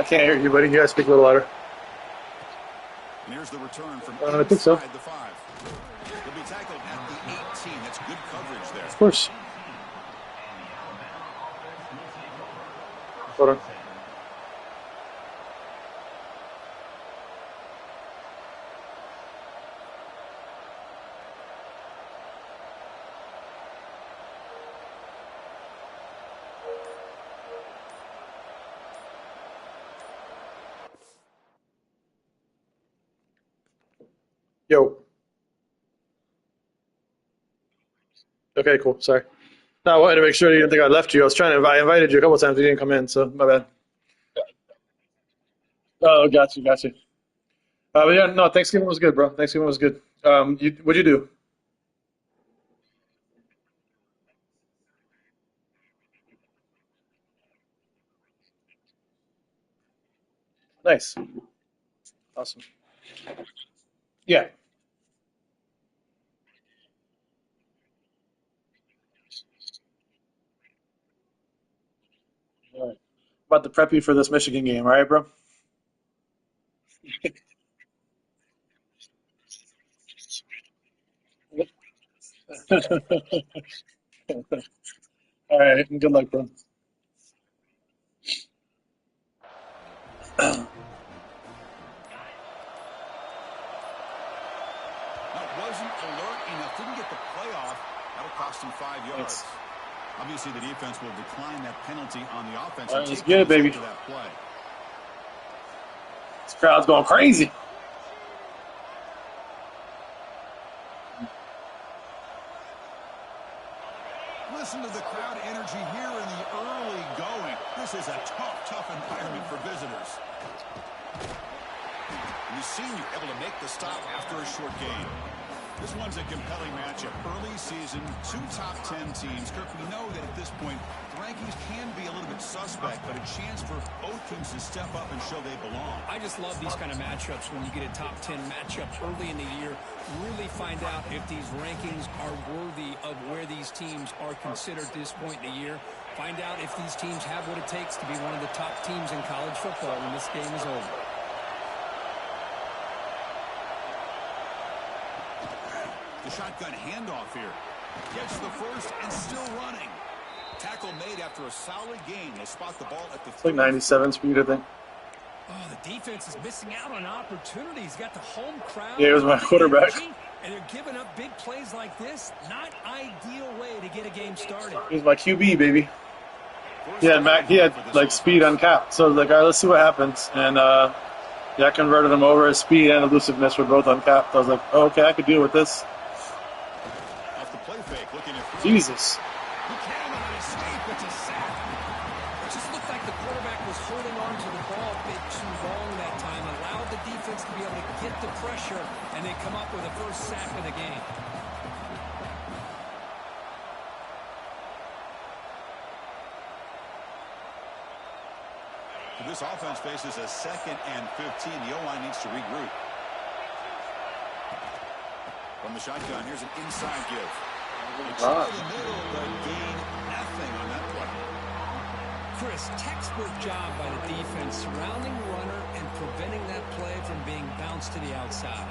I can't hear you, buddy. You gotta speak a little louder. And here's the return from I think so. inside the 5. He'll be tackled at the 18. That's good coverage there. Of course. Hold on. Yo. Okay, cool. Sorry. No, I wanted to make sure you didn't think I left you. I invited you a couple times. You didn't come in, so my bad. Oh, got you, got you. But yeah, no, Thanksgiving was good, bro. Thanksgiving was good. What'd you do? Nice. Awesome. Yeah. All right. About to prep you for this Michigan game, all right, bro? All right. Good luck, bro. That wasn't alert enough. Didn't get the play off. That'll cost him 5 yards. Thanks. Obviously, the defense will decline that penalty on the offense. All And right, let's take get it, the result baby. of that play. This crowd's going crazy. Listen to the crowd energy here in the early going. This is a tough environment for visitors. And the senior able to make the stop after a short gain. This one's a compelling matchup. Early season, 2 top 10 teams. Kirk, we know that at this point, the rankings can be a little bit suspect, but a chance for both teams to step up and show they belong. I just love these kind of matchups when you get a top 10 matchup early in the year. Really find out if these rankings are worthy of where these teams are considered at this point in the year. Find out if these teams have what it takes to be one of the top teams in college football when this game is over. The shotgun handoff here. Gets the first and still running. Tackle made after a solid gain. They spot the ball at the It's like 97 speed, I think. Oh, the defense is missing out on opportunities. Got the home crowd. Yeah, it was my quarterback. And they're giving up big plays like this. Not ideal way to get a game started. He was my QB, baby. He had like speed uncapped. So I was like, all right, let's see what happens. And yeah, I converted him over. His speed and elusiveness were both uncapped. I was like, oh, okay, I could deal with this. Off the play fake, looking at Jesus. He cannot escape. It's a sack. It just looked like the quarterback was holding on to the ball a bit too long that time. Allowed the defense to be able to get the pressure, and they come up with a first sack of the game. This offense faces a 2nd and 15. The O-line needs to regroup. From the shotgun, here's an inside give. They try the middle, but gain nothing on that play. Chris, textbook job by the defense, surrounding the runner and preventing that play from being bounced to the outside.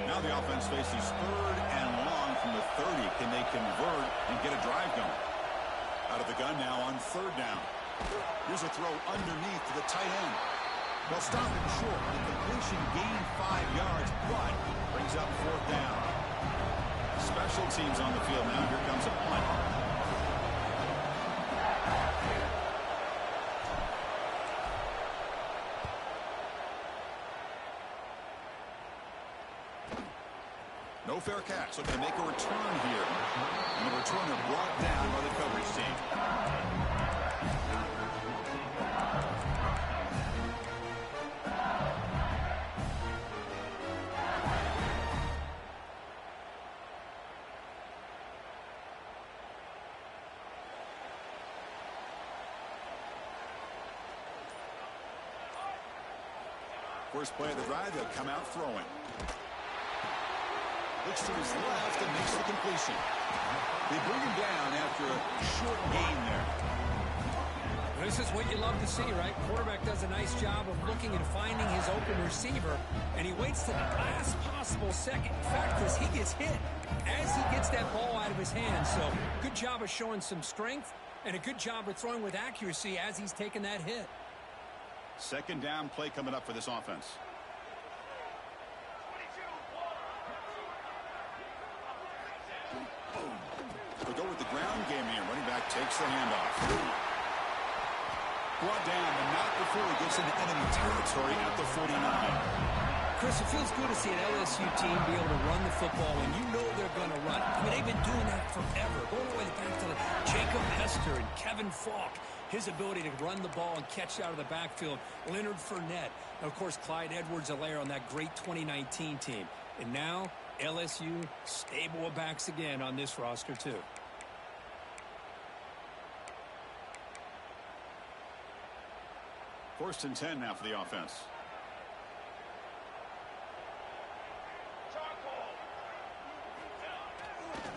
Now the offense faces 3rd and long from the 30. Can they convert and get a drive going? Out of the gun now on 3rd down. Here's a throw underneath to the tight end. They'll stop it short. The completion gained 5 yards, but brings up 4th down. Special teams on the field now. Here comes a punt. No fair catch. Looking to make a return here. And the returner brought down by the coverage team. First play of the drive, they'll come out throwing. Looks to his left and makes the completion. They bring him down after a short gain there. This is what you love to see, right? Quarterback does a nice job of looking and finding his open receiver, and he waits to the last possible second. In fact, as he gets hit, as he gets that ball out of his hands. So good job of showing some strength and a good job of throwing with accuracy as he's taking that hit. Second down play coming up for this offense. We'll go with the ground game here. Running back takes the handoff. Brought down, but not before he gets into enemy territory at the 49. Chris, it feels good to see an LSU team be able to run the football when you know they're going to run. I mean, they've been doing that forever. Going all the way back to Jacob Hester and Kevin Falk. His ability to run the ball and catch out of the backfield. Leonard Fournette. And, of course, Clyde Edwards-Helaire on that great 2019 team. And now, LSU stable of backs again on this roster, too. First and 10 now for the offense.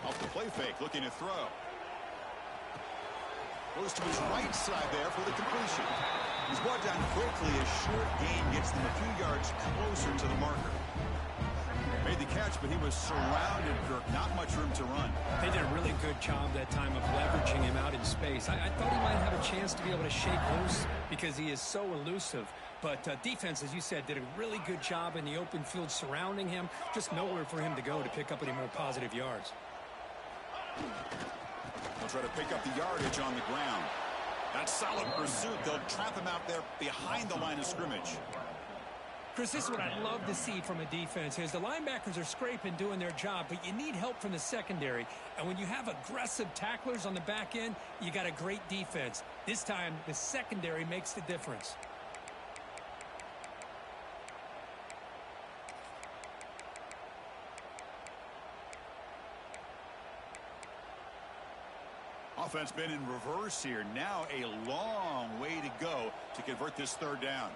Off the play fake, looking to throw. Goes to his right side there for the completion. He's brought down quickly. A short gain gets them a few yards closer to the marker. Made the catch, but he was surrounded, Kirk. Not much room to run. They did a really good job that time of leveraging him out in space. I thought he might have a chance to be able to shake loose because he is so elusive. But defense, as you said, did a really good job in the open field surrounding him. Just nowhere for him to go to pick up any more positive yards. They'll try to pick up the yardage on the ground. That's solid pursuit. They'll trap him out there behind the line of scrimmage. Chris, this is what I love to see from a defense is the linebackers are scraping, doing their job, but you need help from the secondary. And when you have aggressive tacklers on the back end, you got a great defense. This time, the secondary makes the difference. Offense been in reverse here. Now a long way to go to convert this third down.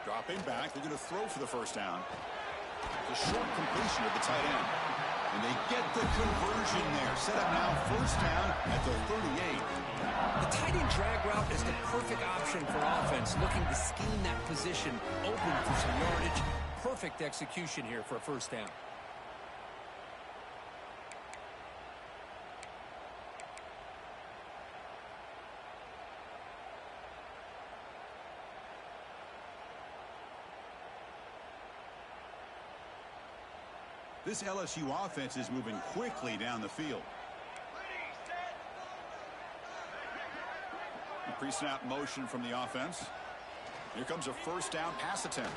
Dropping back, they're going to throw for the first down. The short completion of the tight end. And they get the conversion there. Set up now, first down at the 38. The tight end drag route is the perfect option for offense, looking to scheme that position open for some yardage. Perfect execution here for a first down. This LSU offense is moving quickly down the field. Pre-snap motion from the offense. Here comes a first down pass attempt.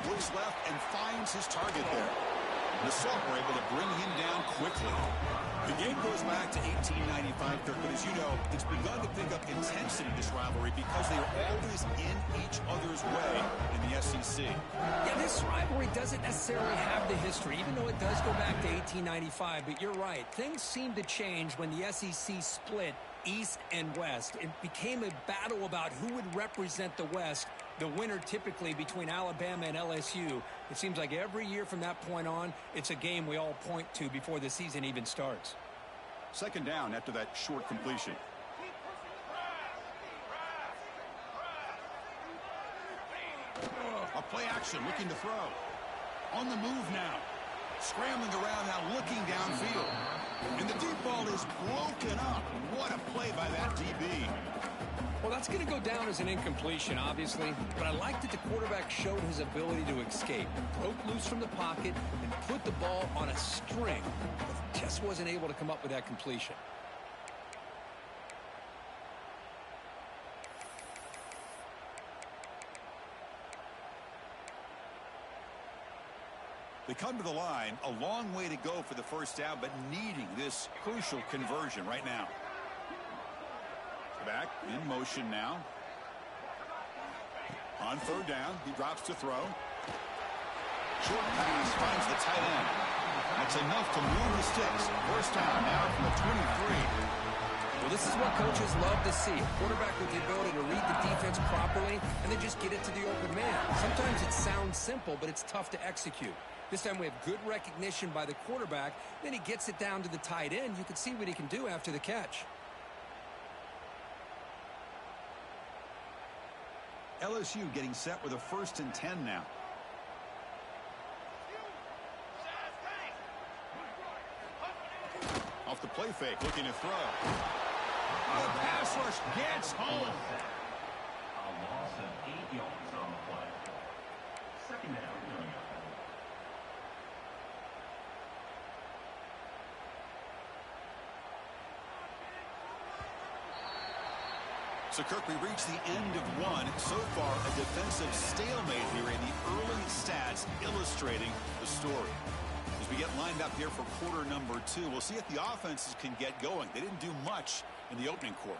Looks left and finds his target there. The Salt were able to bring him down quickly. The game goes back to 1895, Kirk, but as you know, it's begun to pick up intensity, this rivalry, because they are always in each other's way in the SEC. Yeah, this rivalry doesn't necessarily have the history, even though it does go back to 1895, but you're right. Things seem to change when the SEC split East and West. It became a battle about who would represent the West, the winner typically between Alabama and LSU. It seems like every year from that point on, it's a game we all point to before the season even starts. Second down after that short completion. A play action, looking to throw. On the move now. Scrambling around now, looking downfield. And the deep ball is broken up. What a play by that DB. Well, that's going to go down as an incompletion, obviously. But I like that the quarterback showed his ability to escape. Broke loose from the pocket and put the ball on a string. But just wasn't able to come up with that completion. They come to the line, a long way to go for the first down, but needing this crucial conversion right now. Back in motion now. On third down, he drops to throw. Short pass finds the tight end. That's enough to move the sticks. First down now from the 23. Well, this is what coaches love to see. A quarterback with the ability to read the defense properly and then just get it to the open man. Sometimes it sounds simple, but it's tough to execute. This time we have good recognition by the quarterback. Then he gets it down to the tight end. You can see what he can do after the catch. LSU getting set with a 1st and 10 now. Off the play fake, looking to throw. The pass rush gets home. A loss of 8 yards on the play. Second down. So, Kirk, we reached the end of one. So far, a defensive stalemate here in the early stats illustrating the story. As we get lined up here for quarter number 2, we'll see if the offenses can get going. They didn't do much in the opening quarter.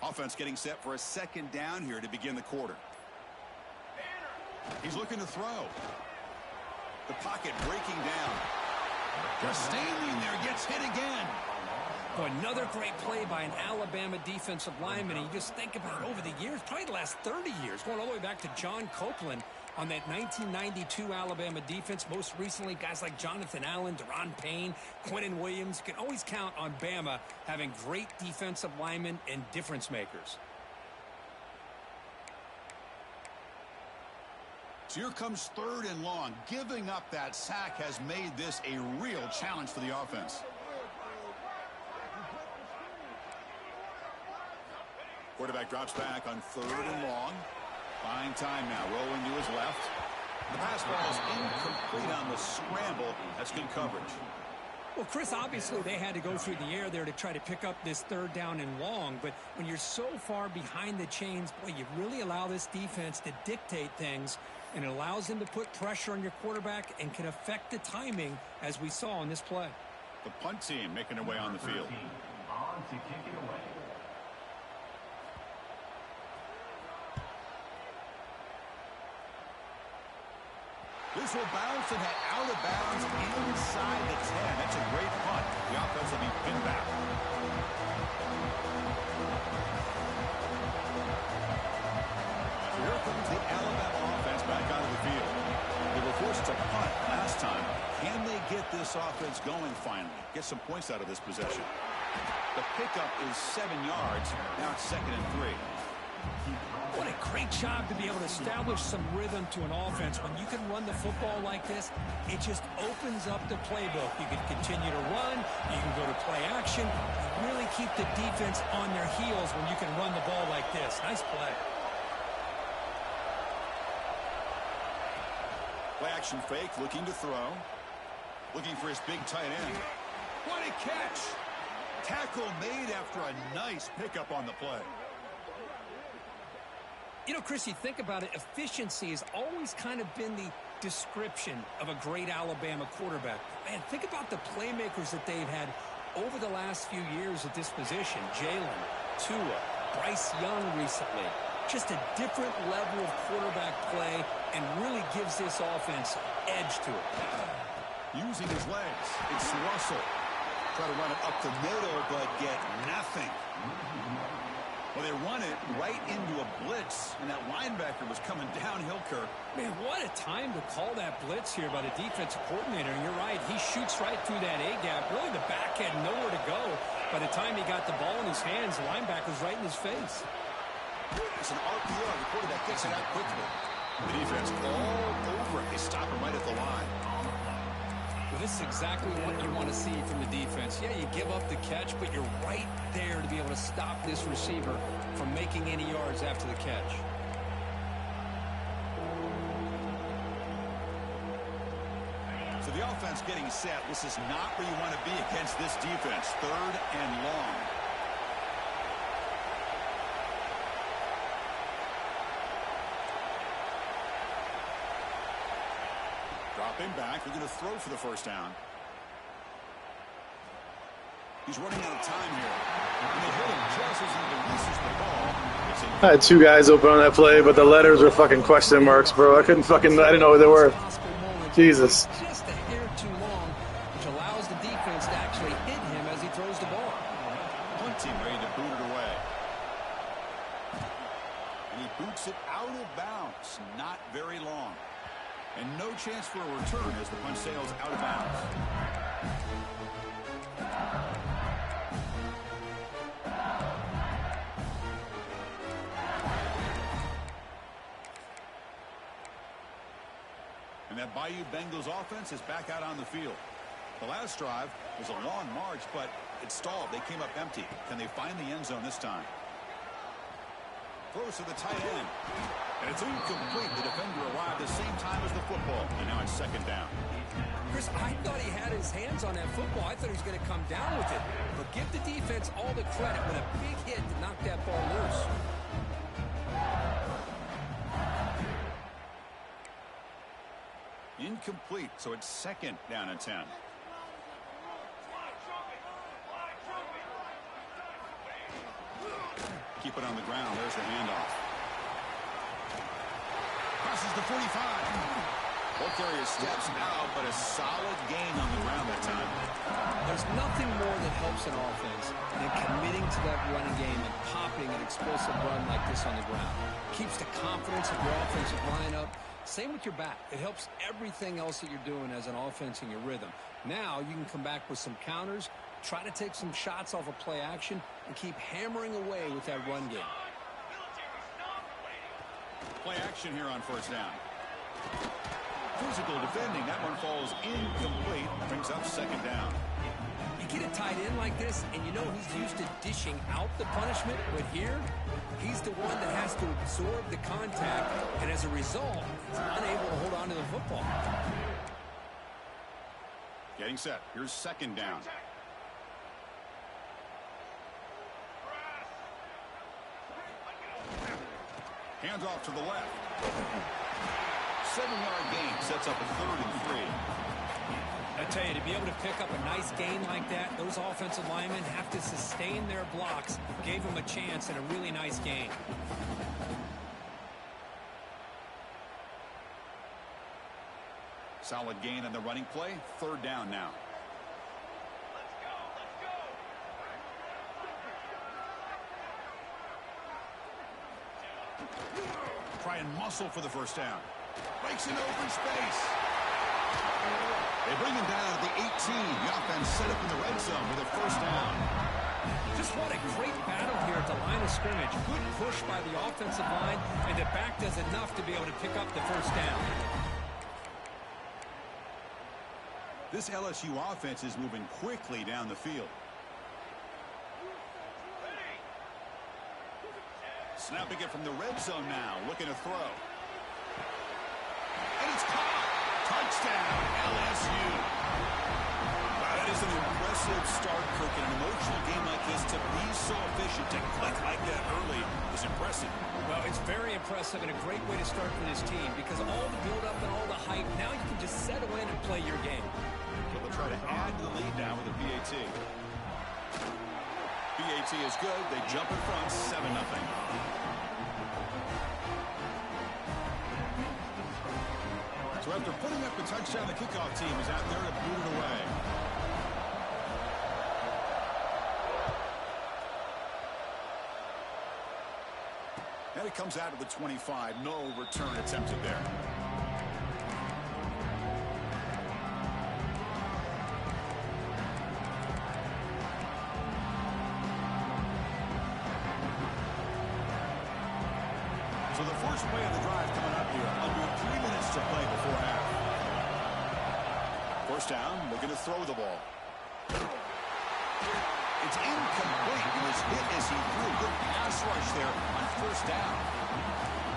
Offense getting set for a 2nd down here to begin the quarter. He's looking to throw. The pocket breaking down. Just standing there, gets hit again. Oh, another great play by an Alabama defensive lineman. And you just think about over the years, probably the last 30 years, going all the way back to John Copeland on that 1992 Alabama defense. Most recently, guys like Jonathan Allen, Deron Payne, Quentin Williams. You can always count on Bama having great defensive linemen and difference makers. So here comes 3rd and long. Giving up that sack has made this a real challenge for the offense. Quarterback drops back on 3rd and long. Buying time now, rolling to his left. The pass ball is incomplete on the scramble. That's good coverage. Well, Chris, obviously they had to go through the air there to try to pick up this 3rd down and long. But when you're so far behind the chains, boy, you really allow this defense to dictate things. And it allows them to put pressure on your quarterback and can affect the timing, as we saw in this play. The punt team making their way on the field. On to kick it away. This will bounce and head out of bounds inside the 10. That's a great punt. The offense will be pinned back. So here comes the Alabama offense back onto the field. They were forced to punt last time. Can they get this offense going finally? Get some points out of this possession. The pickup is 7 yards. Now it's 2nd and 3. What a great job to be able to establish some rhythm to an offense. When you can run the football like this, it just opens up the playbook. You can continue to run. You can go to play action. You really keep the defense on their heels when you can run the ball like this. Nice play. Play action fake, looking to throw. Looking for his big tight end. What a catch! Tackle made after a nice pickup on the play. You know, Chris, you think about it, efficiency has always kind of been the description of a great Alabama quarterback. Man, think about the playmakers that they've had over the last few years at this position. Jalen, Tua, Bryce Young recently. Just a different level of quarterback play and really gives this offense edge to it. Using his legs, it's Russell. Try to run it up the middle, but get nothing. Well, they run it right into a blitz, and that linebacker was coming downhill, Kirk. Man, what a time to call that blitz here by the defensive coordinator. And you're right, he shoots right through that A-gap. Really, the back had nowhere to go. By the time he got the ball in his hands, the linebacker's right in his face. It's an RPO. The quarterback gets it out quickly. The defense all over it. They stop him right at the line. Well, this is exactly what you want to see from the defense. Yeah, you give up the catch, but you're right there to be able to stop this receiver from making any yards after the catch. So the offense getting set. This is not where you want to be against this defense. 3rd and long. Dropping back. They're going to throw for the first down. He's running out of time here. And they hit him just as he releases the ball. I had two guys open on that play, but the letters were fucking question marks, bro. I didn't know what they were. Jesus. Just a hair too long, which allows the defense to actually hit him as he throws the ball. One team ready to boot it away. And he boots it out of bounds. Not very long. And no chance for a return as the punt sails out of bounds. And that Bayou Bengals offense is back out on the field. The last drive was a long march, but it stalled. They came up empty. Can they find the end zone this time? Throws to the tight end. And it's incomplete. The defender arrived the same time as the football. And now it's second down. Chris, I thought he had his hands on that football. I thought he was going to come down with it. But give the defense all the credit with a big hit to knock that ball loose. Incomplete, so it's second down and 10. Keep it on the ground. There's the handoff. Crosses the 45. Both areas steps out, but a solid gain on the ground that time. There's nothing more that helps an offense than committing to that running game and popping an explosive run like this on the ground. Keeps the confidence of your offensive lineup. Same with your back. It helps everything else that you're doing as an offense in your rhythm. Now you can come back with some counters, try to take some shots off of play action, and keep hammering away with that run game. Play action here on first down. Physical defending. That one falls incomplete. Brings up second down. You get a tight end like this, and you know he's used to dishing out the punishment, but here, he's the one that has to absorb the contact, and as a result, he's unable to hold on to the football. Getting set. Here's second down. Hands off to the left. 7-yard gain sets up a 3rd and 3. I tell you, to be able to pick up a nice gain like that, those offensive linemen have to sustain their blocks. Gave them a chance and a really nice gain. Solid gain on the running play. 3rd down now. Try and muscle for the first down. Breaks into open space. They bring him down at the 18. The offense set up in the red zone for the first down. Just what a great battle here at the line of scrimmage. Good push by the offensive line, and the back does enough to be able to pick up the first down. This LSU offense is moving quickly down the field. Snapping it from the red zone now, looking to throw. And it's caught. Touchdown, LSU. Wow, that is an impressive start, Kirk. In an emotional game like this, to be so efficient, to click like that early is impressive. Well, it's very impressive and a great way to start for this team because all the build-up and all the hype, now you can just settle in and play your game. So they'll try to add to the lead now with a PAT. PAT is good. They jump in front, 7-0. So after putting up a touchdown, the kickoff team is out there to boot it away. And it comes out of the 25. No return attempted there. So the first play of the drive coming up here. Under 3 minutes to play before half. First down, looking to throw the ball. It's incomplete. He was hit as he threw. Good pass rush there on first down.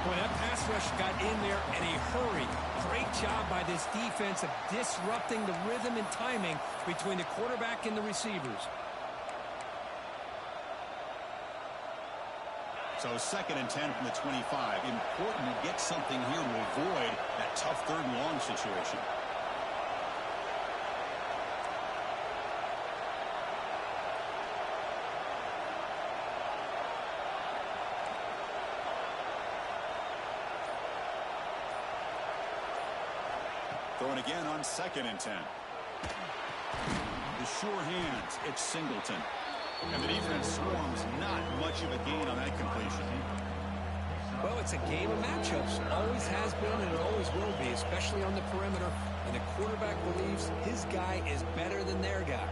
Boy, that pass rush got in there in a hurry. Great job by this defense of disrupting the rhythm and timing between the quarterback and the receivers. So 2nd and 10 from the 25. Important to get something here to avoid that tough 3rd and long situation. Throwing again on 2nd and 10. The sure hands, it's Singleton. And the defense swarms, not much of a gain on that completion. Well, it's a game of matchups. Always has been and it always will be, especially on the perimeter. And the quarterback believes his guy is better than their guy.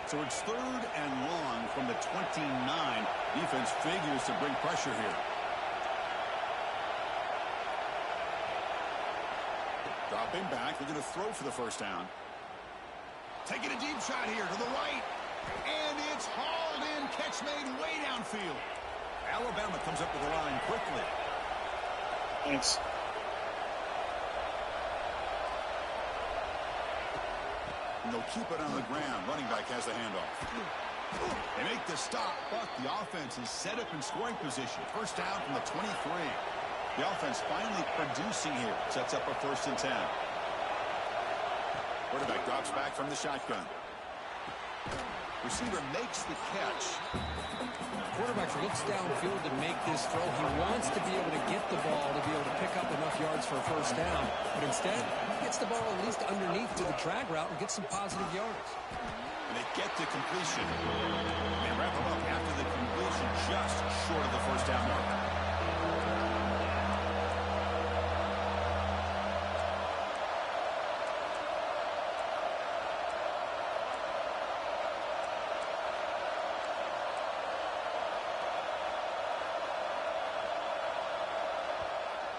So it's 3rd and long from the 29. Defense figures to bring pressure here. Dropping back, looking to throw for the first down. Taking a deep shot here to the right. And it's hauled in. Catch made way downfield. Alabama comes up with the line quickly. Thanks. And they'll keep it on the ground. Running back has the handoff. They make the stop, but the offense is set up in scoring position. First down from the 23. The offense finally producing here. Sets up a 1st and 10. Quarterback drops back from the shotgun. Receiver makes the catch. Quarterback looks downfield to make this throw. He wants to be able to get the ball to be able to pick up enough yards for a first down. But instead, he gets the ball at least underneath to the drag route and gets some positive yards. And they get the completion. They wrap him up after the completion, just short of the first down mark.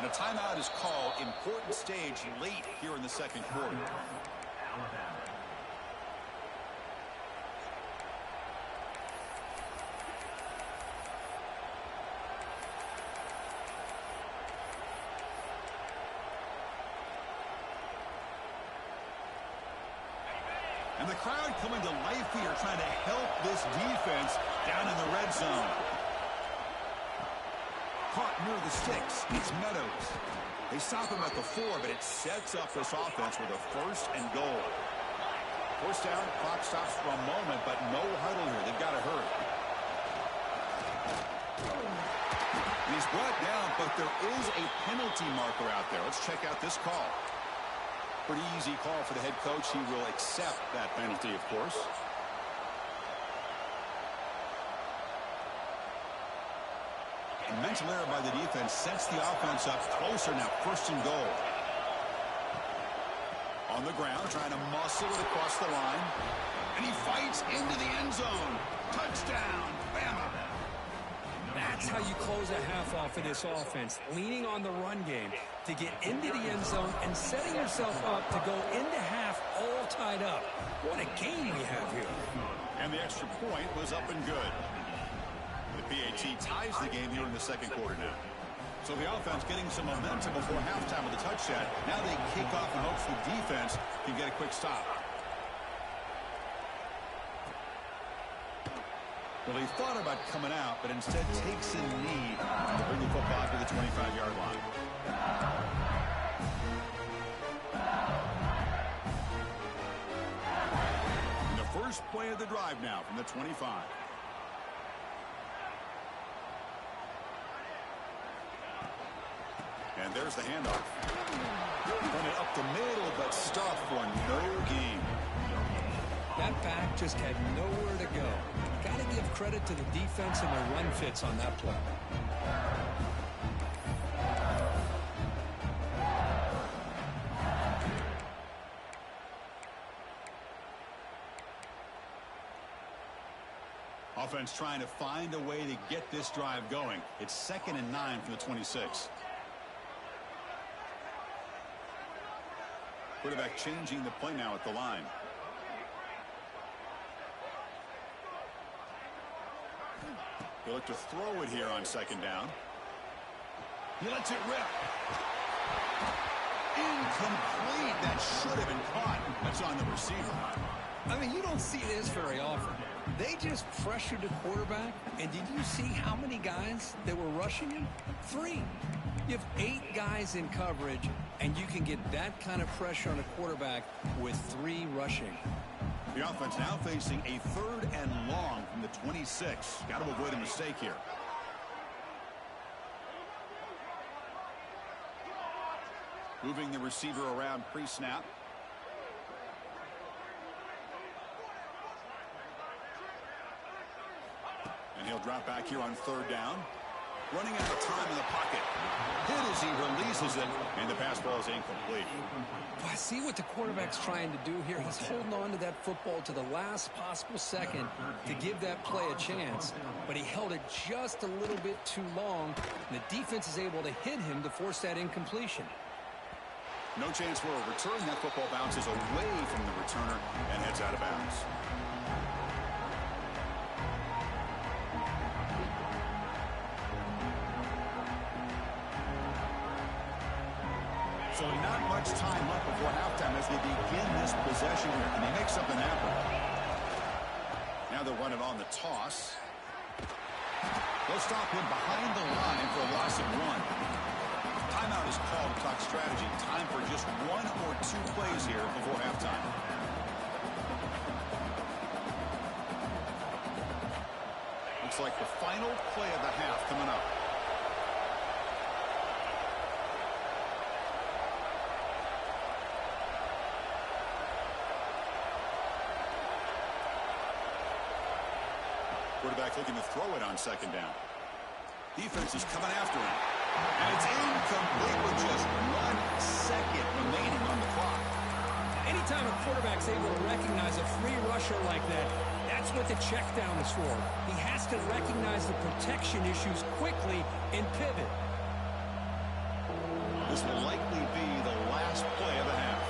And a timeout is called. Important stage late here in the 2nd quarter. And the crowd coming to life here, trying to help this defense down in the red zone. Caught near the sticks. It's Meadows. They stop him at the 4, but it sets up this offense with a 1st and goal. First down, clock stops for a moment, but no huddle here. They've got to hurry. And he's brought down, but there is a penalty marker out there. Let's check out this call. Pretty easy call for the head coach. He will accept that penalty, of course. A mental error by the defense sets the offense up closer now. 1st and goal. On the ground, trying to muscle it across the line. And he fights into the end zone. Touchdown, Bama. That's how you close a half off of this offense. Leaning on the run game to get into the end zone and setting yourself up to go into half all tied up. What a game we have here. And the extra point was up and good. The PAT ties the game here in the 2nd quarter now. So the offense getting some momentum before halftime with a touchdown. Now they kick off in hopes the defense can get a quick stop. Well, he thought about coming out, but instead takes a knee to bring the football to the 25-yard line. And the first play of the drive now from the 25. And there's the handoff. Run it up the middle, but stuffed for no gain. That back just had nowhere to go. Got to give credit to the defense and the run fits on that play. Offense trying to find a way to get this drive going. It's 2nd and 9 from the 26. Quarterback changing the play now at the line. He'll look to throw it here on 2nd down. He lets it rip. Incomplete. That should have been caught. That's on the receiver. I mean, you don't see this very often. They just pressured the quarterback, and did you see how many guys that were rushing him? 3. You have 8 guys in coverage, and you can get that kind of pressure on a quarterback with 3 rushing. The offense now facing a 3rd and long from the 26. Got to avoid a mistake here. Moving the receiver around pre-snap. And he'll drop back here on third down. Running out of time in the pocket. Hit as he releases it, and the pass ball is incomplete. I see what the quarterback's trying to do here. He's holding on to that football to the last possible second to give that play a chance. But he held it just a little bit too long, and the defense is able to hit him to force that incompletion. No chance for a return. That football bounces away from the returner and heads out of bounds. So not much time left before halftime as they begin this possession here. Can they make something happen? Now they'll run it on the toss. They'll stop him behind the line for a loss of 1. Timeout is called to talk strategy. Time for just 1 or 2 plays here before halftime. Looks like the final play of the half coming up. Quarterback looking to throw it on second down. Defense is coming after him. And it's incomplete with just 1 second remaining on the clock. Anytime a quarterback's able to recognize a free rusher like that, that's what the check down is for. He has to recognize the protection issues quickly and pivot. This will likely be the last play of the half.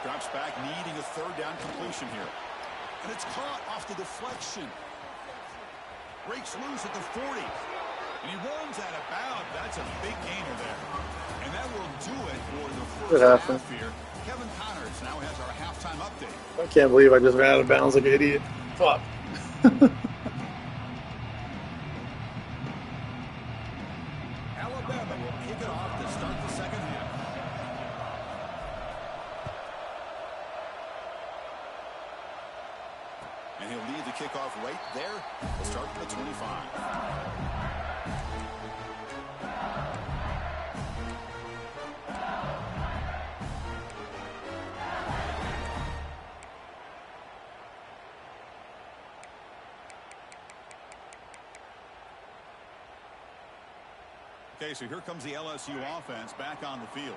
Drops back, needing a third down completion here. And it's caught off the deflection. Breaks loose at the 40. And he runs out of bounds. That's a big gainer there. And that will do it for the first half here. Kevin Connors now has our halftime update. I can't believe I just ran out of bounds like an idiot. Fuck. Alabama will kick it off to start the second half. And he'll lead the kickoff right there. We'll start from the 25. Okay, so here comes the LSU offense back on the field.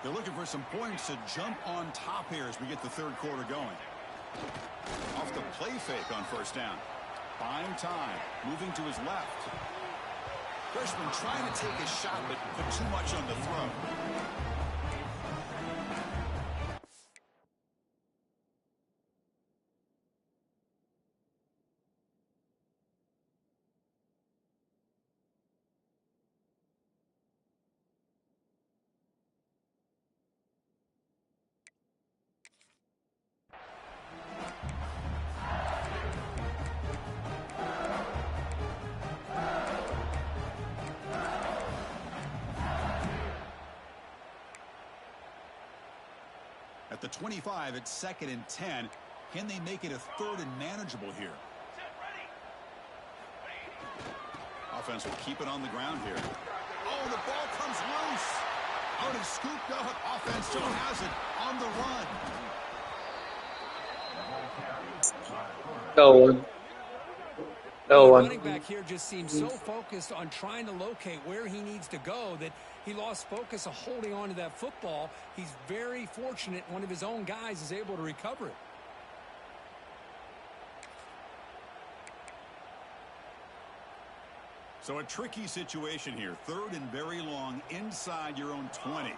They're looking for some points to jump on top here as we get the third quarter going. Off the play fake on first down. Buying time. Moving to his left. Freshman trying to take a shot, but put too much on the throw. At the 25, it's 2nd and 10. Can they make it a 3rd and manageable here? Offense will keep it on the ground here. Oh, the ball comes loose. Out and scooped up. Offense still has it on the run. No one. No The one. running back here just seems so focused on trying to locate where he needs to go that he lost focus of holding on to that football. He's very fortunate one of his own guys is able to recover it. So a tricky situation here. 3rd and very long inside your own 20.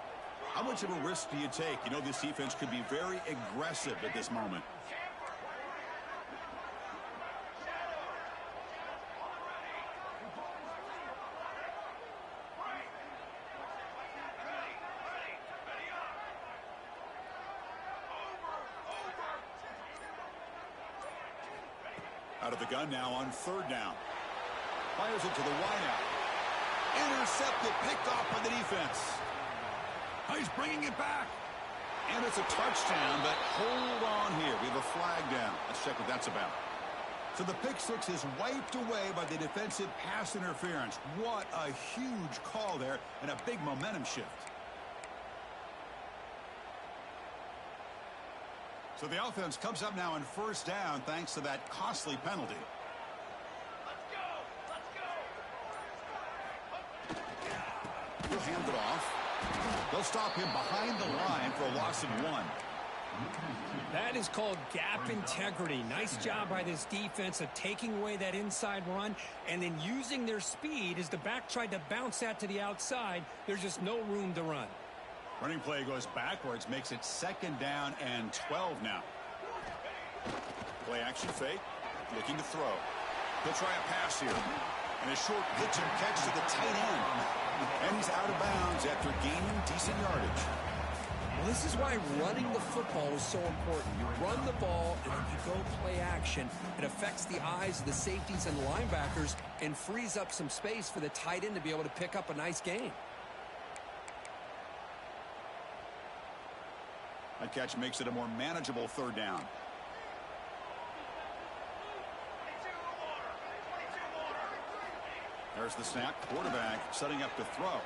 How much of a risk do you take? You know, this defense could be very aggressive at this moment. Out of the gun now on 3rd down. Fires it to the wideout. Intercepted, picked off by the defense. Oh, he's bringing it back. And it's a touchdown, but hold on here. We have a flag down. Let's check what that's about. So the pick six is wiped away by the defensive pass interference. What a huge call there and a big momentum shift. So the offense comes up now on first down thanks to that costly penalty. He'll hand it off. They'll stop him behind the line for a loss of 1. That is called gap integrity. Nice job by this defense of taking away that inside run and then using their speed as the back tried to bounce that to the outside. There's just no room to run. Running play goes backwards, makes it 2nd down and 12 now. Play action fake, looking to throw. He'll try a pass here. And a short pitch and catch to the tight end. And he's out of bounds after gaining decent yardage. Well, this is why running the football is so important. You run the ball and then you go play action. It affects the eyes of the safeties and the linebackers and frees up some space for the tight end to be able to pick up a nice gain. That catch makes it a more manageable 3rd down. There's the snap. Quarterback setting up to throw.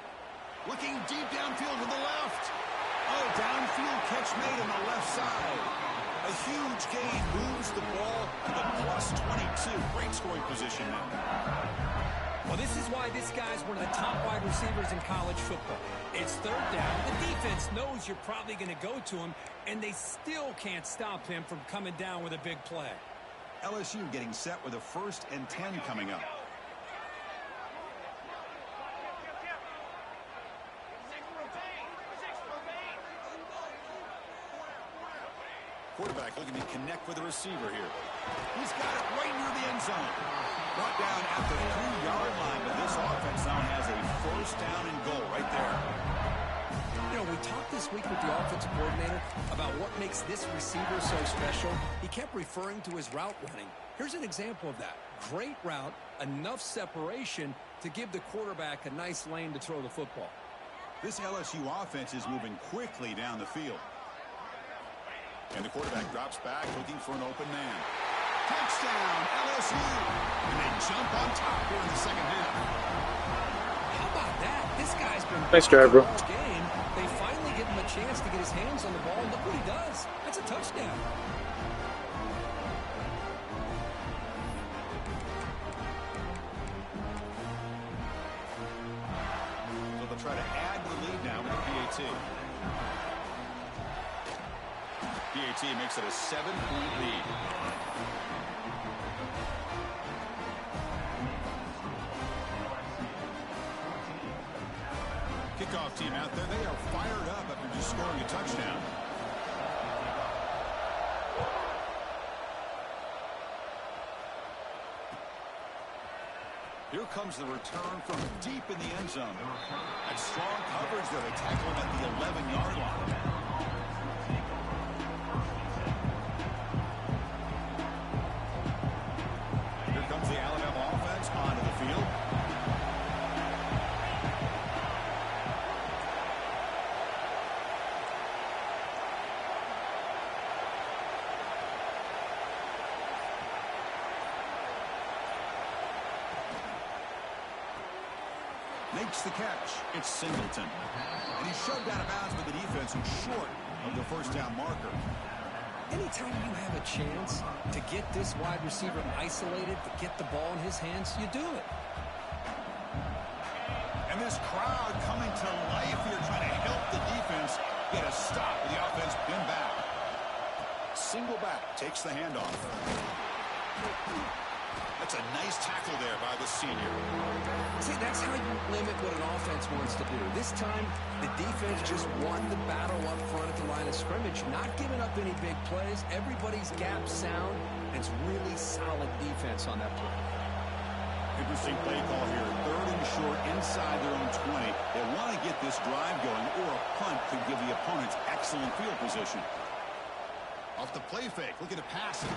Looking deep downfield to the left. Oh, downfield catch made on the left side. A huge gain moves the ball to the +22. Great scoring position now. Well, this is why this guy's one of the top wide receivers in college football. It's 3rd down. The defense knows you're probably going to go to him, and they still can't stop him from coming down with a big play. LSU getting set with a 1st and 10 coming up. Quarterback looking to connect with the receiver here. He's got it right near the end zone. Brought down at the 3-yard line, but this offense now has a 1st down and goal right there. You know, we talked this week with the offensive coordinator about what makes this receiver so special. He kept referring to his route running. Here's an example of that. Great route, enough separation to give the quarterback a nice lane to throw the football. This LSU offense is moving quickly down the field. And the quarterback drops back looking for an open man. Touchdown, LSU! And they jump on top here in the 2nd half. How about that? This guy's been Nice drive, bro. game. They finally give him a chance to get his hands on the ball. Look what he does. That's a touchdown. So they'll try to add the lead now with the PAT. PAT makes it a 7-point lead. Kickoff team out there. They are fired up after just scoring a touchdown. Here comes the return from deep in the end zone. That strong coverage there. They tackle him at the 11-yard line. Here comes the Alabama offense onto the field. Makes the catch. It's Singleton. And he's shoved out of bounds by the defense and short of the 1st down marker. Anytime you have a chance to get this wide receiver isolated, to get the ball in his hands, you do it. And this crowd coming to life here trying to help the defense get a stop with the offense pinned back. Single back takes the handoff. That's a nice tackle there by the senior. See, that's how you limit what an offense wants to do. This time, the defense just won the battle up front at the line of scrimmage, not giving up any big plays. Everybody's gap sound, and it's really solid defense on that play. Interesting play call here. 3rd and short inside their own 20. They want to get this drive going, or a punt could give the opponents excellent field position. Off the play fake, looking to pass it.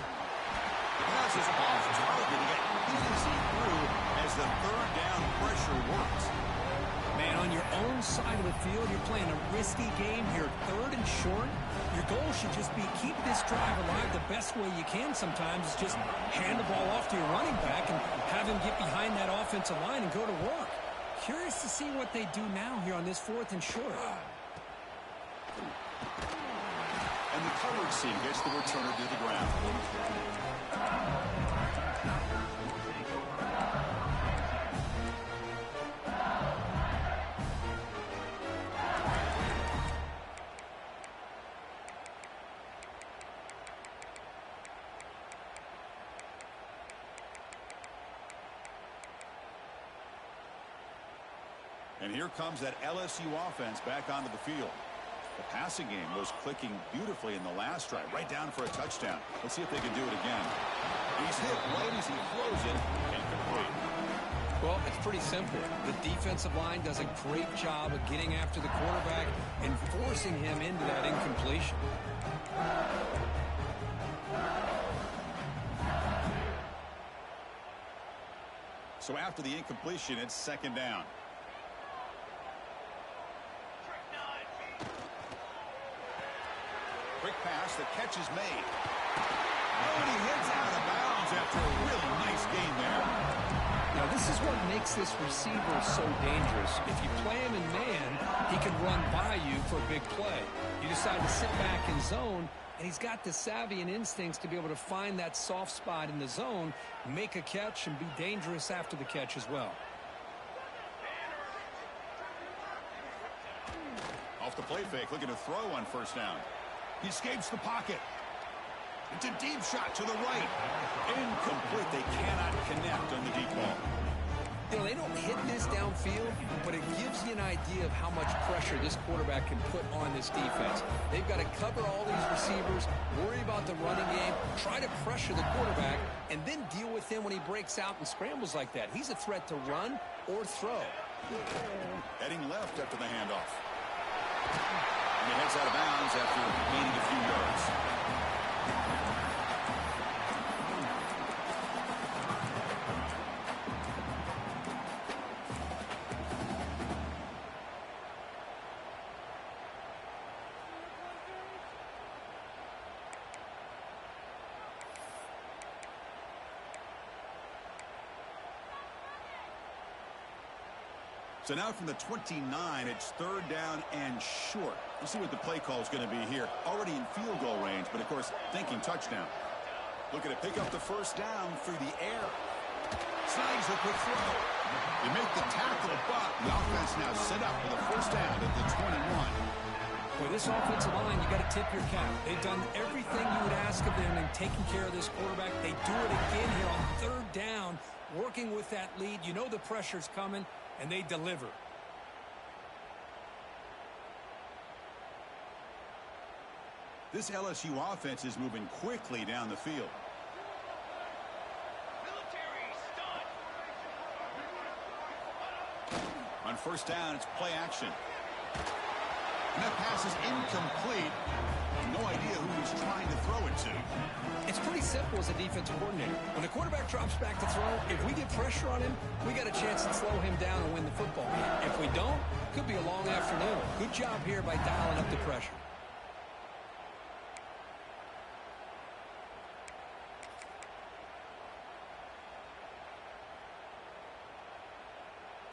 The pass is off target. He got easy through as the 3rd down pressure works. Man, on your own side of the field. You're playing a risky game here, 3rd and short. Your goal should just be keep this drive alive the best way you can sometimes is just hand the ball off to your running back and have him get behind that offensive line and go to work. Curious to see what they do now here on this 4th and short. And the coverage team gets the returner to the ground. And here comes that LSU offense back onto the field. The passing game was clicking beautifully in the last drive, right down for a touchdown. Let's see if they can do it again. He's hit right as he throws it, incomplete. Well, it's pretty simple. The defensive line does a great job of getting after the quarterback and forcing him into that incompletion. So after the incompletion, it's 2nd down. Quick pass, the catch is made. Oh, and he heads out of bounds after a really nice gain there. Now, this is what makes this receiver so dangerous. If you play him in man, he can run by you for a big play. You decide to sit back in zone, and he's got the savvy and instincts to be able to find that soft spot in the zone, make a catch, and be dangerous after the catch as well. Off the play fake, looking to throw on 1st down. He escapes the pocket. It's a deep shot to the right. Incomplete. They cannot connect on the deep ball. You know, they don't hit this downfield, but it gives you an idea of how much pressure this quarterback can put on this defense. They've got to cover all these receivers, worry about the running game, try to pressure the quarterback, and then deal with him when he breaks out and scrambles like that. He's a threat to run or throw. Heading left after the handoff. And he heads out of bounds after gaining a few yards. So now from the 29, it's 3rd down and short. We'll see what the play call is going to be here. Already in field goal range, but of course, thinking touchdown. Looking to pick up the 1st down through the air. Snags a quick throw. You make the tackle, but the offense now set up with a 1st down at the 21. With this offensive line, you got to tip your cap. They've done everything you would ask of them in taking care of this quarterback. They do it again here on 3rd down, working with that lead. You know the pressure's coming, and they deliver. This LSU offense is moving quickly down the field. On 1st down, it's play action. And that pass is incomplete. No idea who he's trying to throw it to. It's pretty simple as a defensive coordinator. When the quarterback drops back to throw, if we get pressure on him, we got a chance to slow him down and win the football game. If we don't, it could be a long afternoon. Good job here by dialing up the pressure.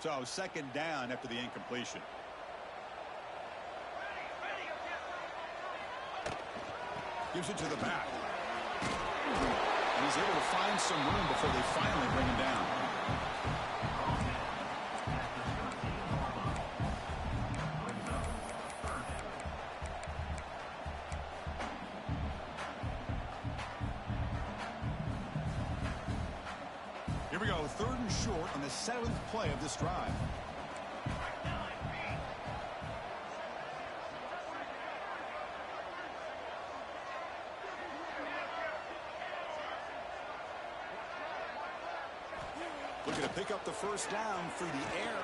So 2nd down after the incompletion. Gives it to the back. And he's able to find some room before they finally bring him down. Here we go, 3rd and short on the 7th play of this drive. Looking to pick up the 1st down through the air.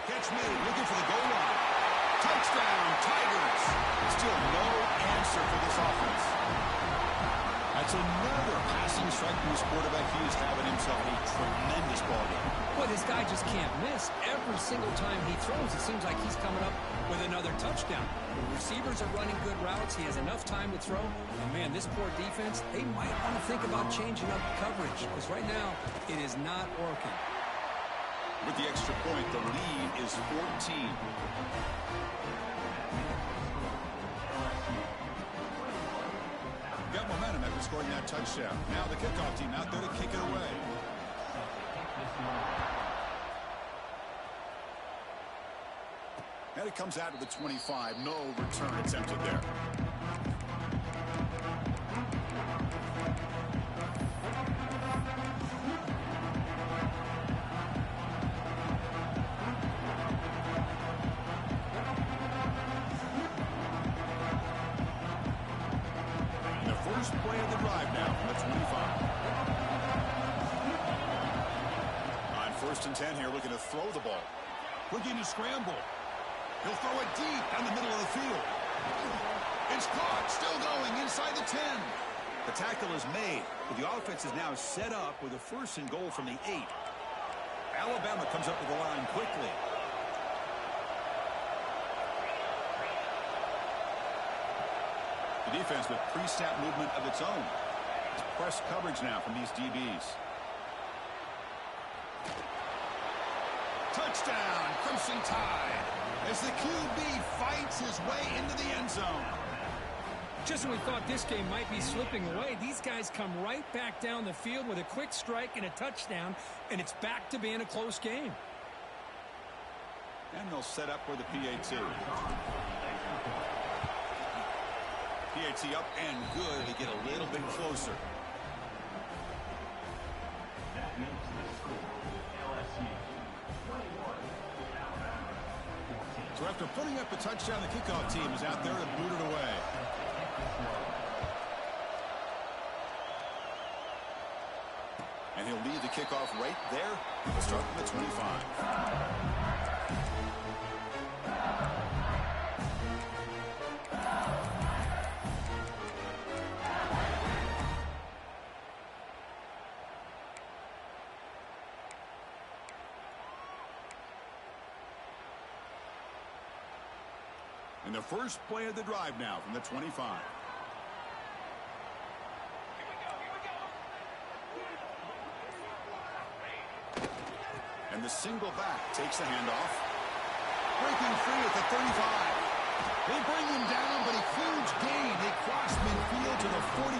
Catch made, looking for the goal line. Touchdown, Tigers. Still no answer for this offense. That's another passing strike from his quarterback. He is having himself a tremendous ball game. Well, this guy just can't miss. Every single time he throws, it seems like he's coming up with another touchdown. The receivers are running good routes. He has enough time to throw. And, man, this poor defense, they might want to think about changing up coverage because right now it is not working. With the extra point, the lead is 14. Got momentum after scoring that touchdown. Now the kickoff team out there to kick it away. And it comes out to the 25. No return attempted there. And the first play of the drive now from the 25. On 1st and 10 here, looking to throw the ball. Looking to scramble. He'll throw it deep down the middle of the field. It's caught, still going inside the 10. The tackle is made, but the offense is now set up with a 1st and goal from the 8. Alabama comes up with the line quickly. The defense with pre-snap movement of its own. It's press coverage now from these DBs. Touchdown, Crimson Tide, as the QB fights his way into the end zone. Just when we thought this game might be slipping away, these guys come right back down the field with a quick strike and a touchdown, and it's back to being a close game. And they'll set up for the PAT. PAT up and good. They get a little bit closer. That makes the score LSU 21, Alabama 14. So after putting up a touchdown, the kickoff team is out there to boot it away. And he'll lead the kickoff right there. He'll start from the 25. And the first play of the drive now from the 25. And the single back takes the handoff. Breaking free at the 35. They bring him down, but a huge gain. They cross midfield to the 49.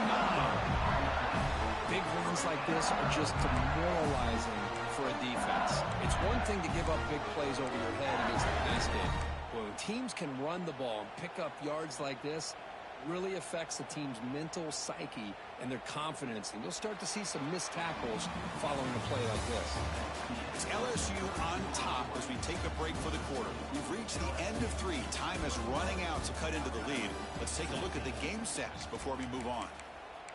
Big runs like this are just demoralizing for a defense. It's one thing to give up big plays over your head against the pass game. When teams can run the ball and pick up yards like this, really affects the team's mental psyche and their confidence. And you'll start to see some missed tackles following a play like this. It's LSU on top as we take a break for the quarter. We've reached the end of 3. Time is running out to cut into the lead. Let's take a look at the game stats before we move on.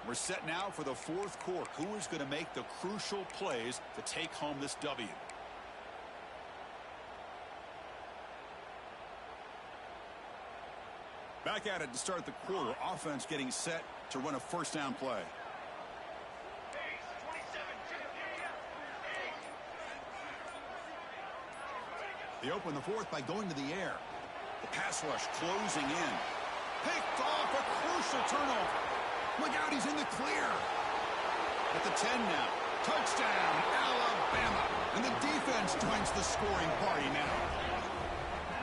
We're set now for the 4th quarter. Who is going to make the crucial plays to take home this W? Back at it to start the quarter. Offense getting set to run a 1st down play. They open the 4th by going to the air. The pass rush closing in. Picked off, a crucial turnover. Look out, he's in the clear. At the 10 now. Touchdown, Alabama. And the defense joins the scoring party now.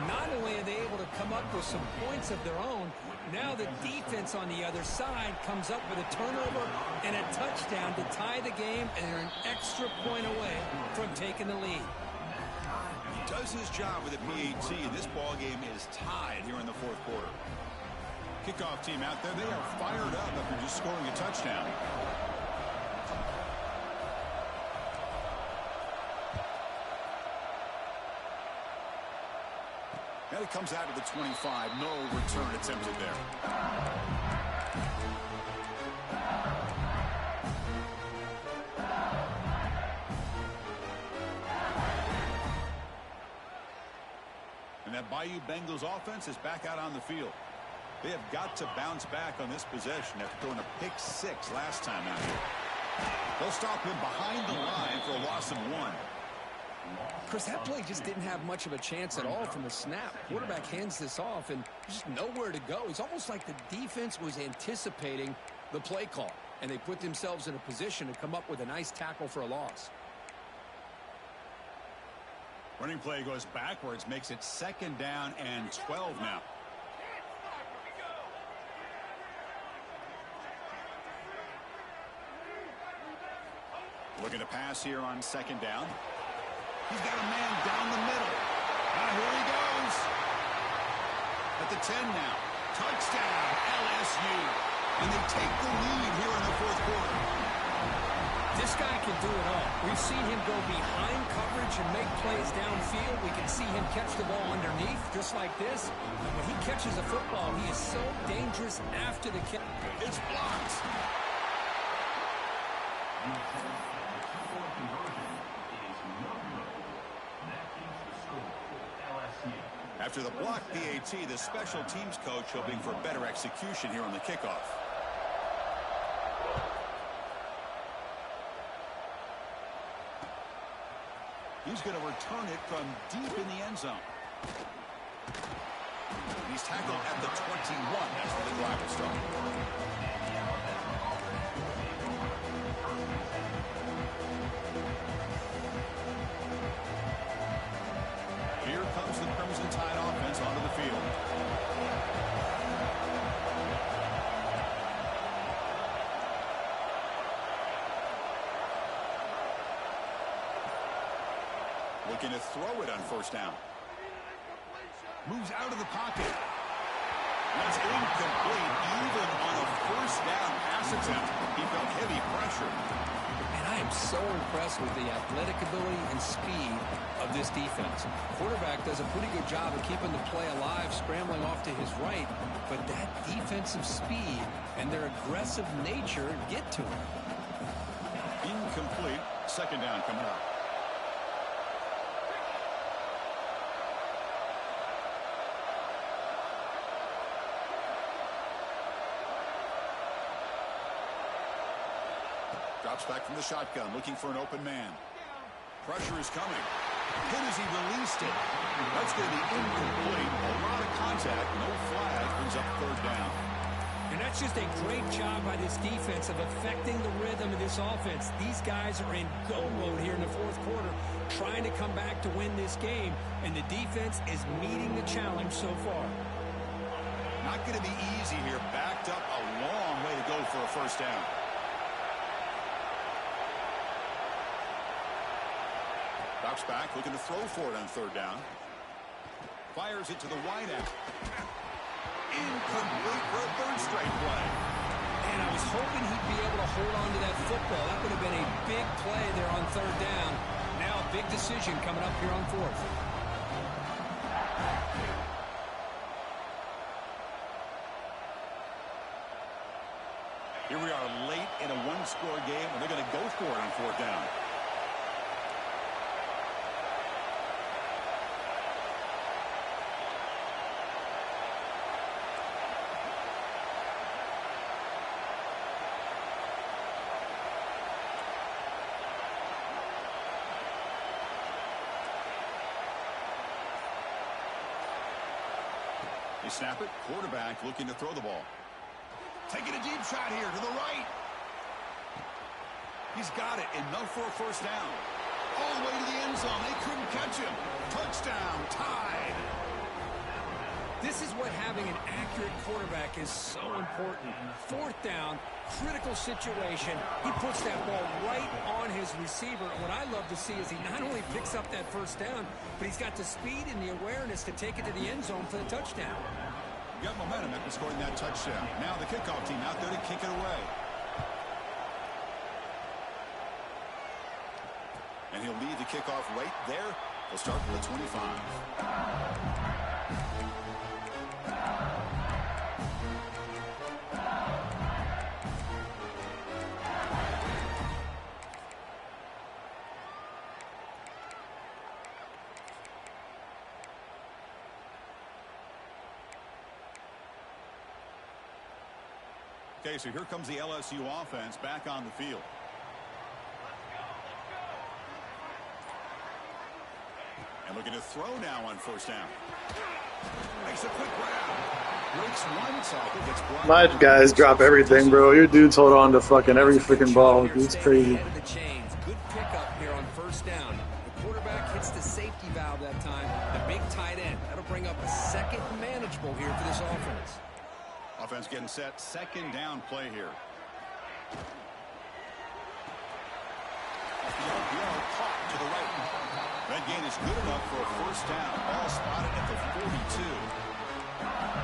Not only are they able to come up with some points of their own, now the defense on the other side comes up with a turnover and a touchdown to tie the game, and they're an extra point away from taking the lead. He does his job with the PAT, and this ball game is tied here in the 4th quarter. Kickoff team out there, they are fired up after just scoring a touchdown. And it comes out to the 25. No return attempted there. And that Bayou Bengals offense is back out on the field. They have got to bounce back on this possession after throwing a pick 6 last time out here. They'll stop him behind the line for a loss of 1. Chris, that play just didn't have much of a chance at all from the snap. Quarterback hands this off and just nowhere to go. It's almost like the defense was anticipating the play call, and they put themselves in a position to come up with a nice tackle for a loss. Running play goes backwards, makes it 2nd down and 12 now. Looking to pass here on 2nd down. He's got a man down the middle. Here he goes. At the 10 now. Touchdown, LSU. And they take the lead here in the 4th quarter. This guy can do it all. We've seen him go behind coverage and make plays downfield. We can see him catch the ball underneath, just like this. And when he catches a football, he is so dangerous after the catch. It's blocked. After the block PAT, the special teams coach hoping for better execution here on the kickoff. He's going to return it from deep in the end zone. He's tackled at the 21. That's where the drive will start. Here comes the Crimson Tide offense onto the field. Looking to throw it on 1st down. Moves out of the pocket. That's incomplete. Even on a 1st down pass attempt, he felt heavy pressure. And I am so impressed with the athletic ability and speed of this defense. Quarterback does a pretty good job of keeping the play alive, scrambling off to his right, but that defensive speed and their aggressive nature get to him. Incomplete. 2nd down coming up. Drops back from the shotgun, looking for an open man. Pressure is coming. Hit as he released it. That's going to be incomplete. A lot of contact, no flag, brings up 3rd down. And that's just a great job by this defense of affecting the rhythm of this offense. These guys are in go mode here in the 4th quarter, trying to come back to win this game, and the defense is meeting the challenge so far. Not going to be easy here. Backed up a long way to go for a 1st down. Drops back, looking to throw for it on 3rd down. Fires it to the wide end. Incomplete for a 3rd straight play. And I was hoping he'd be able to hold on to that football. That would have been a big play there on 3rd down. Now a big decision coming up here on 4th. Here we are late in a 1-score game, and they're going to go for it on 4th down. They snap it. Quarterback looking to throw the ball. Taking a deep shot here to the right. He's got it. Enough for a 1st down. All the way to the end zone. They couldn't catch him. Touchdown. Tied. This is what having an accurate quarterback is so important. 4th down, critical situation. He puts that ball right on his receiver. And what I love to see is he not only picks up that 1st down, but he's got the speed and the awareness to take it to the end zone for the touchdown. Got momentum after scoring that touchdown. Now the kickoff team out there to kick it away. And he'll lead the kickoff right there. He'll start from the 25. Okay, so here comes the LSU offense back on the field. And looking to throw now on first down. Makes a quick grab. Breaks one tackle. Gets brought My down. guys drop everything, bro. Your dudes hold on to fucking every That's a good freaking job ball. here, It's staying crazy. ahead of the chains. Good pickup here on first down. The quarterback hits the safety valve that time. The big tight end. That'll bring up a second manageable here for this offense. Offense getting set. Second down play here. Off the RPO, caught to the right. That gain is good enough for a first down. Ball spotted at the 42.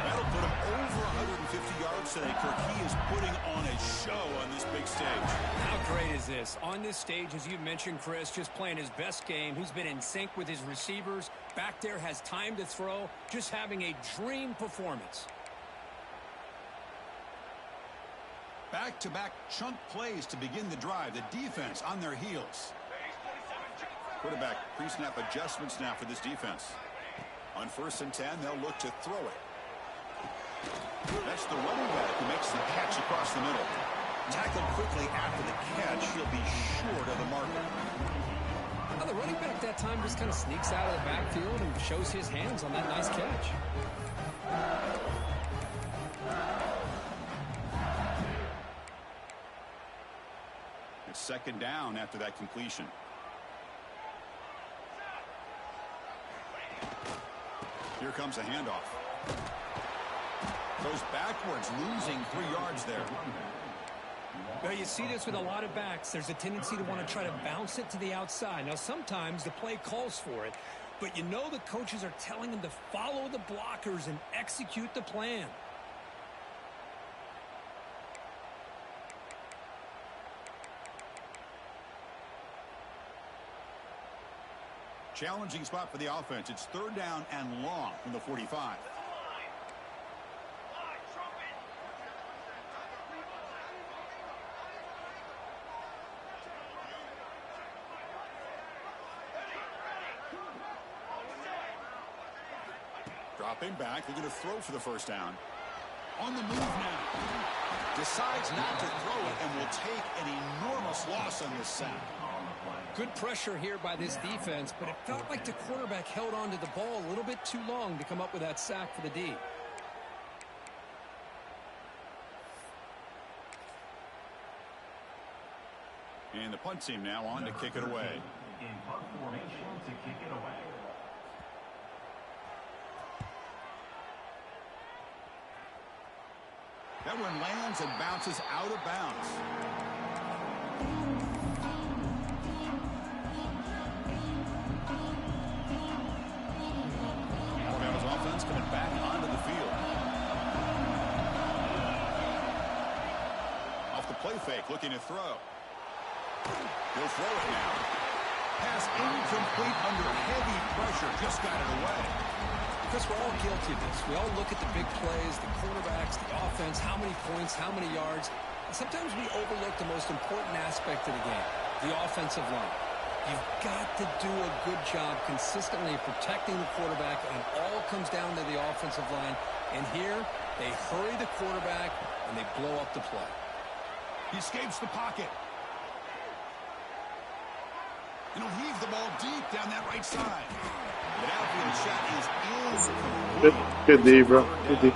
That'll put him over 150 yards today. Kirk, he is putting on a show on this big stage. How great is this? On this stage, as you mentioned, Chris, just playing his best game. He's been in sync with his receivers. Back there, has time to throw. Just having a dream performance. Back-to-back chunk plays to begin the drive. The defense on their heels. Quarterback pre-snap adjustments now for this defense. On 1st and 10, they'll look to throw it. That's the running back who makes the catch across the middle. Tackled quickly after the catch. He'll be short of the marker. Well, the running back that time just kind of sneaks out of the backfield and shows his hands on that nice catch. It's second down after that completion. Here comes a handoff. Goes backwards, losing 3 yards there. Well, you see this with a lot of backs. There's a tendency to want to try to bounce it to the outside. Now, sometimes the play calls for it, but you know the coaches are telling them to follow the blockers and execute the plan. Challenging spot for the offense. It's third down and long from the 45. Dropping back. They're going to throw for the first down. On the move now. Decides not to throw it and will take an enormous loss on this sack. Good pressure here by this defense, but it felt like the quarterback held on to the ball a little bit too long to come up with that sack for the D. And the punt team now on to kick it away. In punt formation to kick it away. That one lands and bounces out of bounds. Alabama's offense coming back onto the field. Off the play fake, looking to throw. He'll throw it now. Pass incomplete under heavy pressure. Just got it away. Because we're all guilty of this. We all look at the big plays, the quarterbacks, the offense, how many points, how many yards. And sometimes we overlook the most important aspect of the game, the offensive line. You've got to do a good job consistently protecting the quarterback, and it all comes down to the offensive line. And here, they hurry the quarterback, and they blow up the play. He escapes the pocket. And he'll heave the ball deep down that right side. The outfield shot is incomplete. Good D, bro. Good D.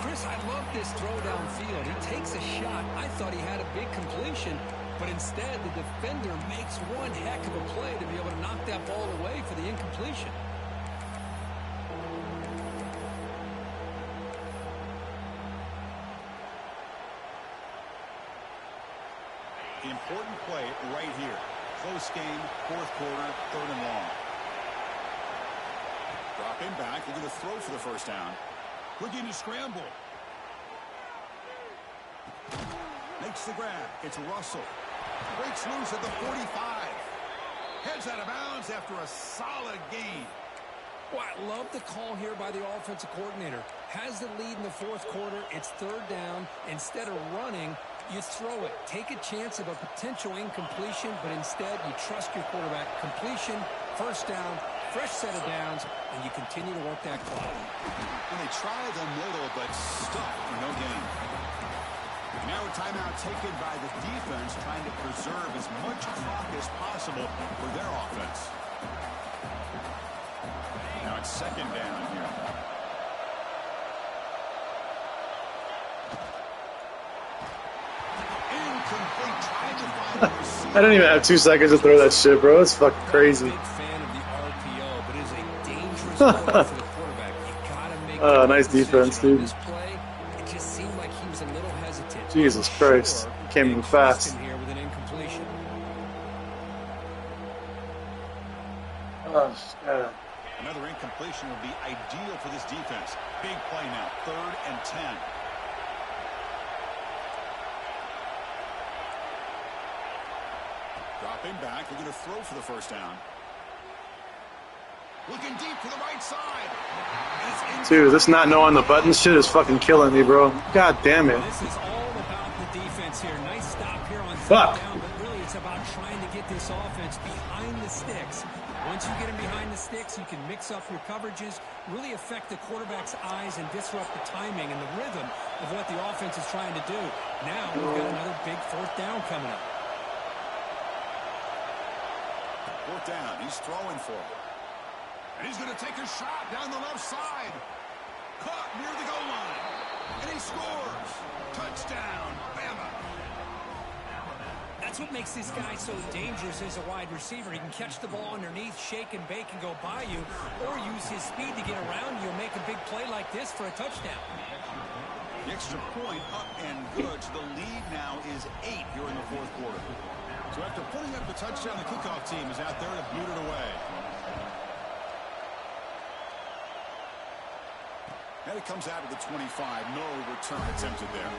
Chris, I love this throw downfield. He takes a shot. I thought he had a big completion, but instead the defender makes one heck of a play to be able to knock that ball away for the incompletion. Important play right here. Close game, fourth quarter, third and long. Dropping back, they're going to throw for the first down. Looking to scramble. Makes the grab. It's Russell. Breaks loose at the 45. Heads out of bounds after a solid gain. Well, I love the call here by the offensive coordinator. Has the lead in the fourth quarter. It's third down. Instead of running, you throw it. Take a chance of a potential incompletion, but instead you trust your quarterback. Completion, first down, fresh set of downs, and you continue to work that clock. And they try the middle, but stuck for no gain. Now a timeout taken by the defense, trying to preserve as much clock as possible for their offense. I didn't even have 2 seconds to throw that shit, bro. It's fucking crazy. Big fan of the RPO, but it is a dangerous play for the quarterback. You gotta make the right Nice defense, decision on dude. this play. It just seemed like he was a little hesitant. Jesus Christ. Unsure, Came and in it cost fast. him here with an incompletion. Oh, God. Another incompletion would be ideal for this defense. Big play now, 3rd and 10. Dropping back, they're going to throw for the first down. Looking deep to the right side. Dude, this not knowing the button shit is fucking killing me, bro. God damn it. This is all about the defense here. Nice stop here on 3rd Fuck. down, but really it's about trying to get this offense behind the sticks. Once you get them behind the sticks, you can mix up your coverages, really affect the quarterback's eyes and disrupt the timing and the rhythm of what the offense is trying to do. Now we've got another big 4th down coming up. 4th down, he's throwing for it. And he's going to take a shot down the left side. Caught near the goal line. And he scores. Touchdown, Bama. That's what makes this guy so dangerous as a wide receiver. He can catch the ball underneath, shake and bake and go by you, or use his speed to get around you and make a big play like this for a touchdown. The extra point up and good. So the lead now is 8 here in the 4th quarter. So after putting up the touchdown, the kickoff team is out there to boot it away. And it comes out of the 25. No return attempted there.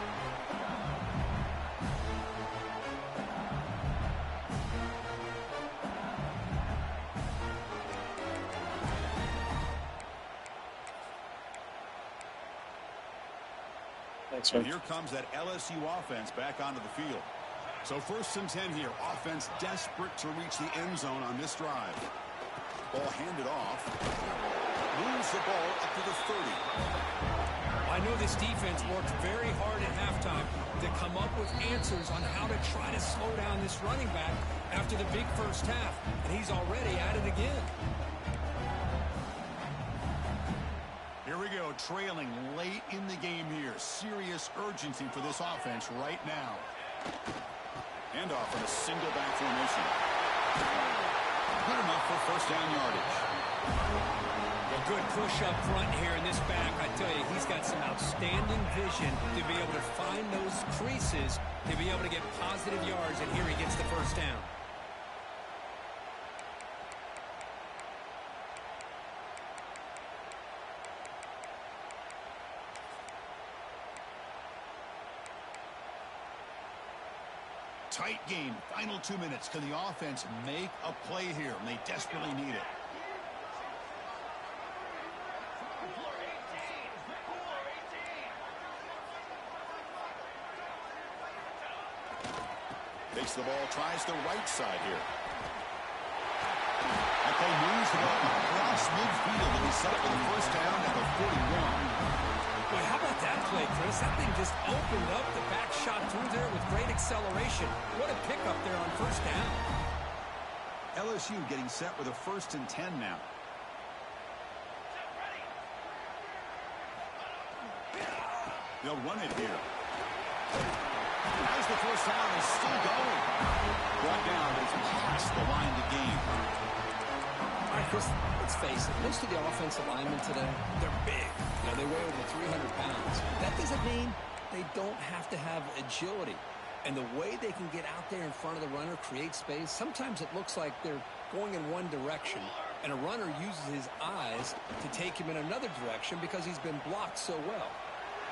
Thanks, And man. here comes that LSU offense back onto the field. So 1st and 10 here. Offense desperate to reach the end zone on this drive. Ball handed off. Moves the ball up to the 30. I know this defense worked very hard at halftime to come up with answers on how to try to slow down this running back after the big first half. And he's already at it again. Here we go, trailing late in the game here. Serious urgency for this offense right now. Handoff in a single back formation. Good enough for 1st down yardage. A good push up front here in this back. I tell you, he's got some outstanding vision to be able to find those creases, to be able to get positive yards, and here he gets the 1st down. Tight game, final 2 minutes. Can the offense make a play here? And they desperately need it. Takes the ball, tries the right side here. That play moves the ball across midfield, and he's set up with the 1st down at the 41. Boy, how about that play, Chris? That thing just opened up. The back shot through there with great acceleration. What a pickup there on 1st down. LSU getting set with a 1st and 10 now. They'll run it here. As the 1st down is still going. Brought down as past the line to gain. All right, Chris, let's face it. Most of the offensive linemen today, they're big. You know, they weigh over 300 pounds. That doesn't mean they don't have to have agility. And the way they can get out there in front of the runner, create space, sometimes it looks like they're going in one direction, and a runner uses his eyes to take him in another direction because he's been blocked so well.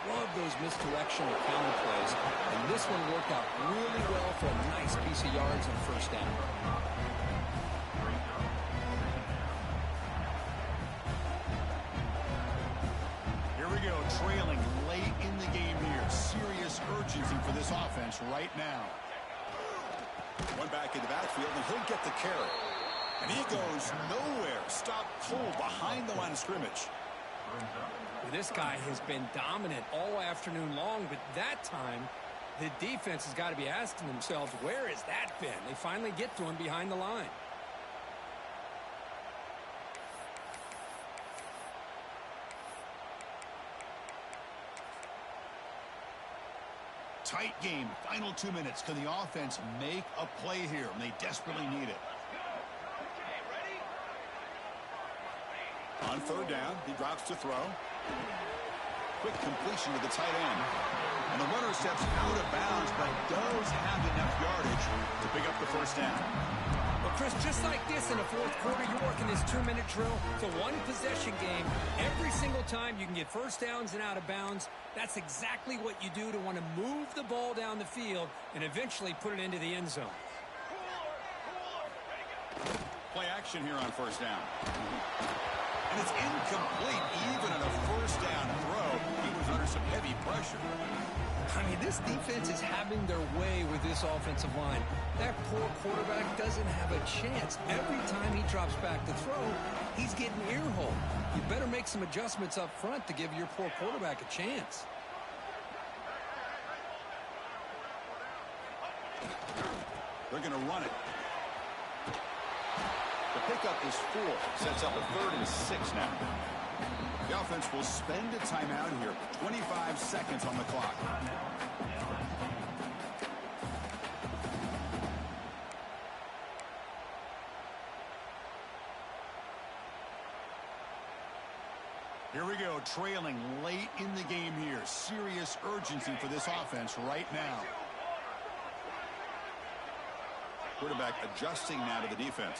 Love those misdirectional counter plays, and this one worked out really well for a nice piece of yards on 1st down. Trailing late in the game here. Serious urgency for this offense right now. One back in the backfield, and he'll get the carry. And he goes nowhere. Stopped cold behind the line of scrimmage. Well, this guy has been dominant all afternoon long, but that time, the defense has got to be asking themselves, where has that been? They finally get to him behind the line. tight game. Final 2 minutes. Can the offense make a play here? And they desperately need it. On third down, he drops to throw. Quick completion to the tight end. And the runner steps out of bounds, but does have enough yardage to pick up the first down. Well, Chris, just like this in the fourth quarter, you're working this 2-minute drill. It's a one-possession game. Every single time you can get first downs and out of bounds, that's exactly what you do to want to move the ball down the field and eventually put it into the end zone. Play action here on first down. And it's incomplete. Even on a first down throw, he was under some heavy pressure. I mean, this defense is having their way with this offensive line. That poor quarterback doesn't have a chance. Every time he drops back to throw, he's getting ear-hole. You better make some adjustments up front to give your poor quarterback a chance. They're going to run it. The pickup is 4. Sets up a 3rd and 6 now. The offense will spend a timeout here. 25 seconds on the clock. Here we go, trailing late in the game here. Serious urgency for this offense right now. Quarterback adjusting now to the defense.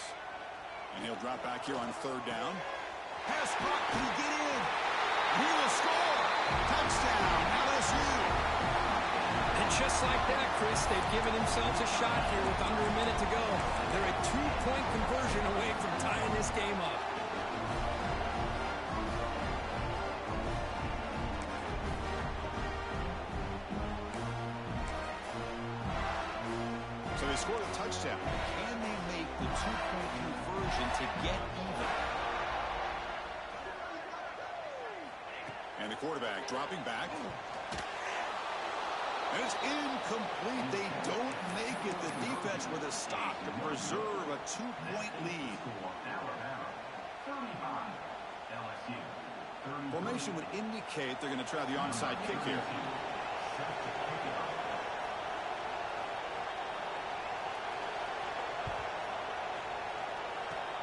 And he'll drop back here on third down. Pass caught. Can he get in? He will score. Touchdown, LSU. And just like that, Chris, they've given themselves a shot here with under a minute to go. They're a 2-point conversion away from tying this game up. So they scored a touchdown. Can they make the 2-point conversion to get even? And the quarterback dropping back. And it's incomplete. They don't make it. The defense with a stop to preserve a 2-point lead. Formation would indicate they're going to try the onside kick here.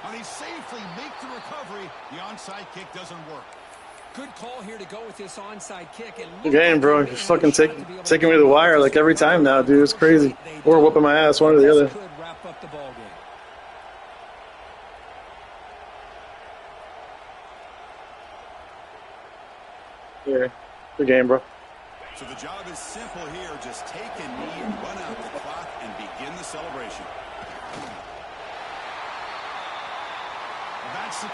And he safely makes the recovery. The onside kick doesn't work. Good call here to go with this onside kick. Good game, bro. You're fucking taking me to the wire like every time now, dude. It's crazy. Or whooping my ass, one or the other. Could wrap up the ball game. Yeah. Good game, bro. So the job is simple here. Just take a knee, run out the clock, and begin the celebration. Well, that's the